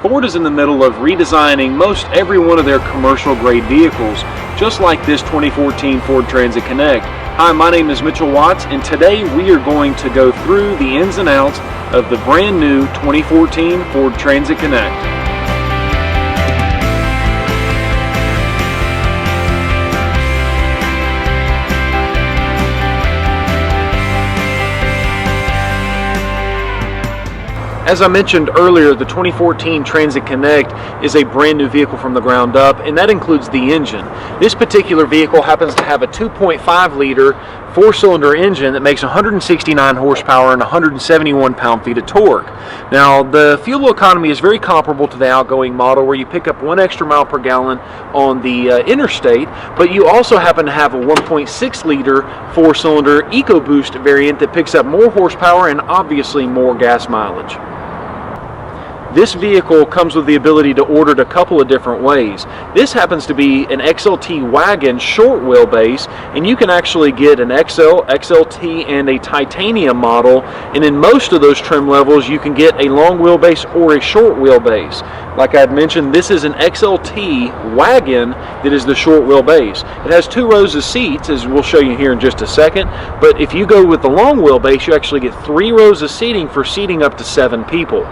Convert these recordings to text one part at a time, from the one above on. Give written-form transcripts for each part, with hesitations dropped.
Ford is in the middle of redesigning most every one of their commercial grade vehicles, just like this 2014 Ford Transit Connect. Hi, my name is Mitchell Watts, and today we are going to go through the ins and outs of the brand new 2014 Ford Transit Connect. As I mentioned earlier, the 2014 Transit Connect is a brand new vehicle from the ground up, and that includes the engine. This particular vehicle happens to have a 2.5 liter four-cylinder engine that makes 169 horsepower and 171 pound-feet of torque. Now, the fuel economy is very comparable to the outgoing model, where you pick up 1 extra mile per gallon on the interstate, but you also happen to have a 1.6 liter four-cylinder EcoBoost variant that picks up more horsepower and obviously more gas mileage. This vehicle comes with the ability to order it a couple of different ways. This happens to be an XLT wagon short wheelbase, and you can actually get an XL, XLT, and a titanium model, and in most of those trim levels you can get a long wheelbase or a short wheelbase. Like I had mentioned, this is an XLT wagon that is the short wheelbase. It has 2 rows of seats, as we'll show you here in just a second, but if you go with the long wheelbase, you actually get 3 rows of seating for seating up to 7 people.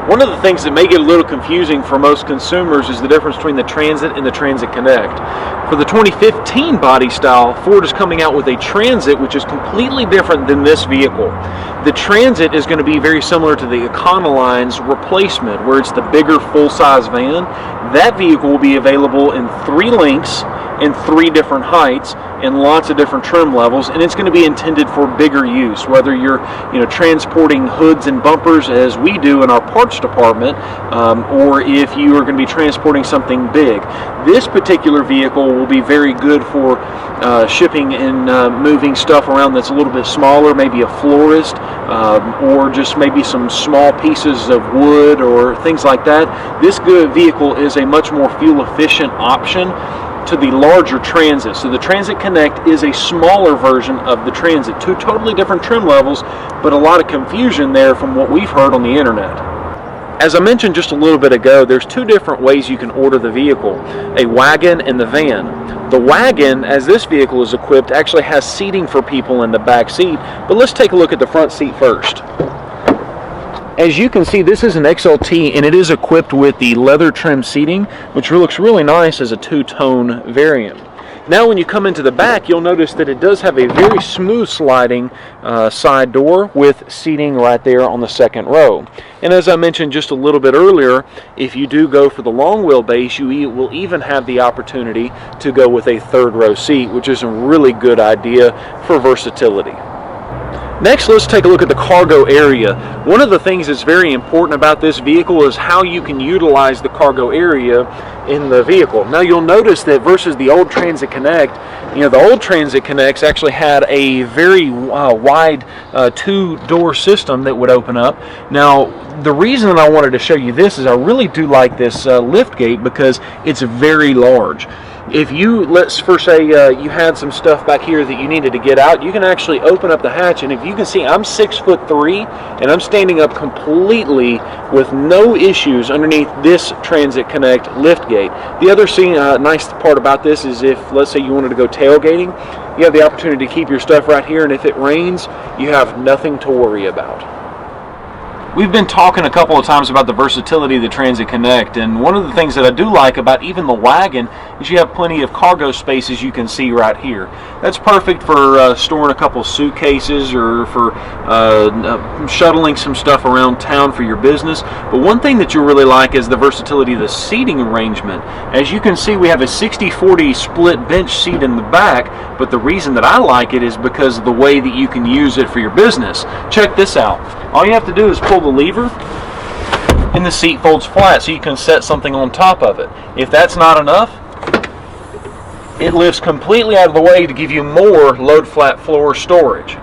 One of the things that may get a little confusing for most consumers is the difference between the Transit and the Transit Connect. For the 2015 body style, Ford is coming out with a Transit which is completely different than this vehicle. The Transit is going to be very similar to the Econoline's replacement, where it's the bigger full-size van. That vehicle will be available in 3 lengths, in 3 different heights, and lots of different trim levels, and it's going to be intended for bigger use, whether you're transporting hoods and bumpers as we do in our parts department, or if you are going to be transporting something big. This particular vehicle will be very good for shipping and moving stuff around that's a little bit smaller, maybe a florist, or just maybe some small pieces of wood or things like that. This good vehicle is a much more fuel efficient option to the larger Transit. So the Transit Connect is a smaller version of the Transit. 2 totally different trim levels, but a lot of confusion there from what we've heard on the internet. As I mentioned just a little bit ago, there's 2 different ways you can order the vehicle, a wagon and the van. The wagon, as this vehicle is equipped, actually has seating for people in the back seat, but let's take a look at the front seat first. As you can see, this is an XLT, and it is equipped with the leather trim seating, which looks really nice as a 2-tone variant. Now when you come into the back, you'll notice that it does have a very smooth sliding side door with seating right there on the 2nd row. And as I mentioned just a little bit earlier, if you do go for the long wheelbase, you will even have the opportunity to go with a 3rd row seat, which is a really good idea for versatility. Next, let's take a look at the cargo area. One of the things that's very important about this vehicle is how you can utilize the cargo area in the vehicle. Now you'll notice that versus the old Transit Connect, the old Transit Connects actually had a very wide 2-door system that would open up. Now the reason that I wanted to show you this is I really do like this lift gate because it's very large. If you, let's first say you had some stuff back here that you needed to get out, you can actually open up the hatch, and if you can see, I'm 6'3", and I'm standing up completely with no issues underneath this Transit Connect lift gate. The other nice part about this is if, let's say you wanted to go tailgating, you have the opportunity to keep your stuff right here, and if it rains, you have nothing to worry about. We've been talking a couple of times about the versatility of the Transit Connect, and one of the things that I do like about even the wagon is you have plenty of cargo space, as you can see right here. That's perfect for storing a couple suitcases or for shuttling some stuff around town for your business. But one thing that you'll really like is the versatility of the seating arrangement. As you can see, we have a 60-40 split bench seat in the back, but the reason that I like it is because of the way that you can use it for your business. Check this out. All you have to do is pull the lever and the seat folds flat, so you can set something on top of it. If that's not enough, it lifts completely out of the way to give you more load flat floor storage.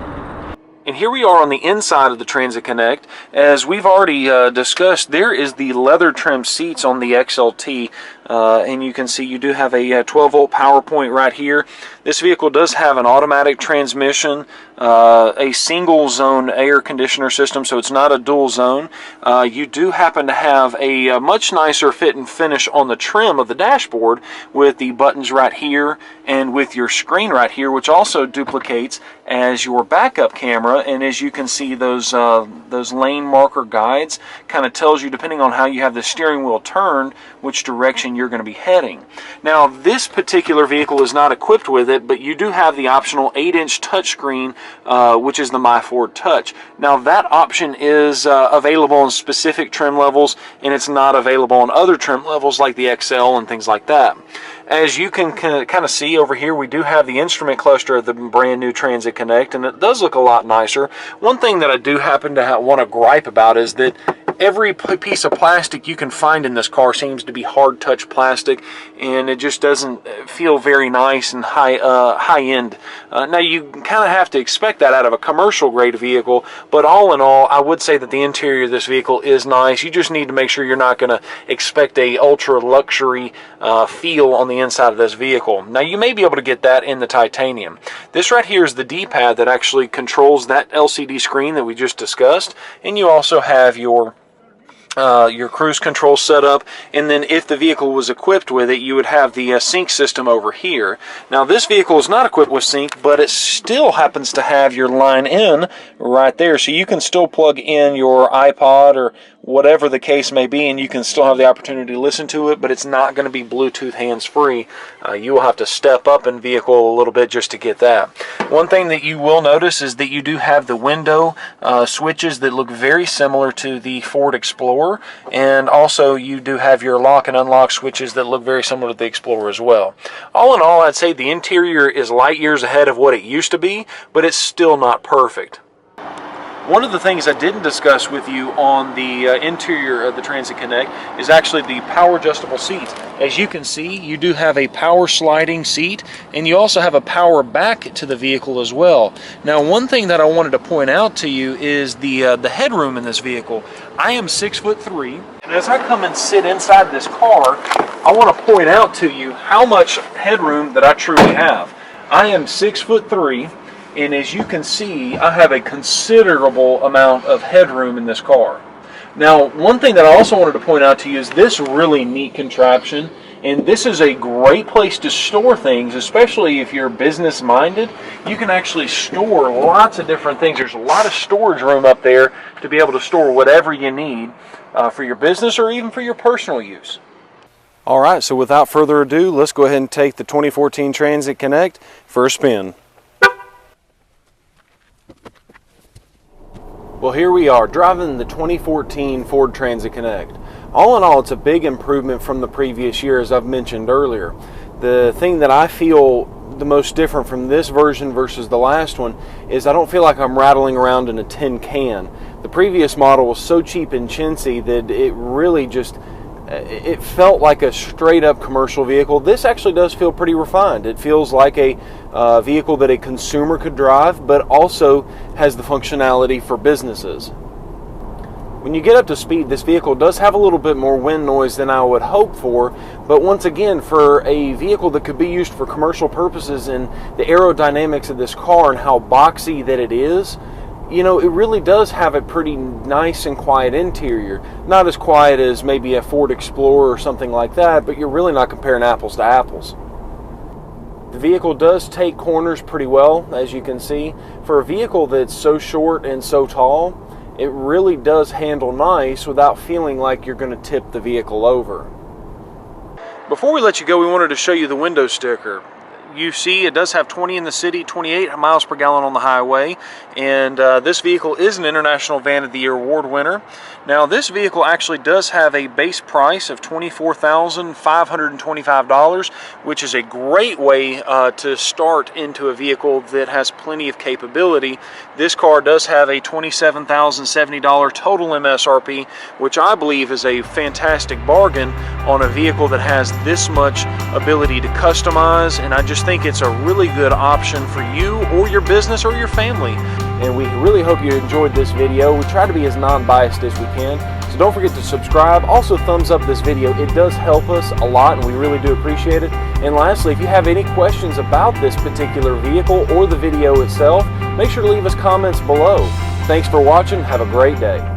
And here we are on the inside of the Transit Connect. As we've already discussed, there is the leather trim seats on the XLT and you can see you do have a 12-volt power point right here. This vehicle does have an automatic transmission, a single zone air conditioner system, so it's not a dual zone. You do happen to have a much nicer fit and finish on the trim of the dashboard with the buttons right here and with your screen right here, which also duplicates as your backup camera. And as you can see, those lane marker guides kind of tells you, depending on how you have the steering wheel turned, which direction you're going to be heading. Now, this particular vehicle is not equipped with it, but you do have the optional 8-inch touchscreen, which is the My Ford Touch. Now, that option is available on specific trim levels, and it's not available on other trim levels like the XL and things like that. As you can kind of see over here, we do have the instrument cluster of the brand new Transit Connect, and it does look a lot nicer. One thing that I do happen to want to gripe about is that every piece of plastic you can find in this car seems to be hard touch plastic, and it just doesn't feel very nice and high end. Now, you kind of have to expect that out of a commercial grade vehicle, but all in all, I would say that the interior of this vehicle is nice. You just need to make sure you're not going to expect a ultra luxury feel on the inside of this vehicle. Now, you may be able to get that in the titanium. This right here is the D-pad that actually controls that LCD screen that we just discussed, and you also have your cruise control setup, and then if the vehicle was equipped with it, you would have the sync system over here. Now, this vehicle is not equipped with sync, but it still happens to have your line in right there, so you can still plug in your iPod or whatever the case may be, and you can still have the opportunity to listen to it, but it's not going to be Bluetooth hands-free. You will have to step up in vehicle a little bit just to get that. One thing that you will notice is that you do have the window switches that look very similar to the Ford Explorer, and also you do have your lock and unlock switches that look very similar to the Explorer as well. All in all, I'd say the interior is light years ahead of what it used to be, but it's still not perfect. One of the things I didn't discuss with you on the interior of the Transit Connect is actually the power adjustable seats. As you can see, you do have a power sliding seat, and you also have a power back to the vehicle as well. Now, one thing that I wanted to point out to you is the headroom in this vehicle. I am 6'3", and as I come and sit inside this car, I want to point out to you how much headroom that I truly have. I am 6'3", and as you can see, I have a considerable amount of headroom in this car. Now, one thing that I also wanted to point out to you is this really neat contraption, and this is a great place to store things, especially if you're business minded. You can actually store lots of different things. There's a lot of storage room up there to be able to store whatever you need for your business or even for your personal use. All right, so without further ado, let's go ahead and take the 2014 Transit Connect for a spin. Well, here we are driving the 2014 Ford Transit Connect. All in all, it's a big improvement from the previous year, as I've mentioned earlier. The thing that I feel the most different from this version versus the last one is I don't feel like I'm rattling around in a tin can. The previous model was so cheap and chintzy that it really just it felt like a straight up commercial vehicle. This actually does feel pretty refined. It feels like a vehicle that a consumer could drive, but also has the functionality for businesses. When you get up to speed, this vehicle does have a little bit more wind noise than I would hope for, but once again, for a vehicle that could be used for commercial purposes and the aerodynamics of this car and how boxy that it is, you know, it really does have a pretty nice and quiet interior. Not as quiet as maybe a Ford Explorer or something like that, but you're really not comparing apples to apples. The vehicle does take corners pretty well, as you can see. For a vehicle that's so short and so tall, it really does handle nice without feeling like you're going to tip the vehicle over. Before we let you go, we wanted to show you the window sticker. You see it does have 20 in the city, 28 miles per gallon on the highway, and this vehicle is an International Van of the Year award winner. Now, this vehicle actually does have a base price of $24,525, which is a great way to start into a vehicle that has plenty of capability. This car does have a $27,070 total MSRP, which I believe is a fantastic bargain on a vehicle that has this much ability to customize, and I just think it's a really good option for you or your business or your family. And we really hope you enjoyed this video. We try to be as non-biased as we can, So don't forget to subscribe. Also, thumbs up this video. It does help us a lot, and we really do appreciate it. And lastly, if you have any questions about this particular vehicle or the video itself, make sure to leave us comments below. Thanks for watching. Have a great day.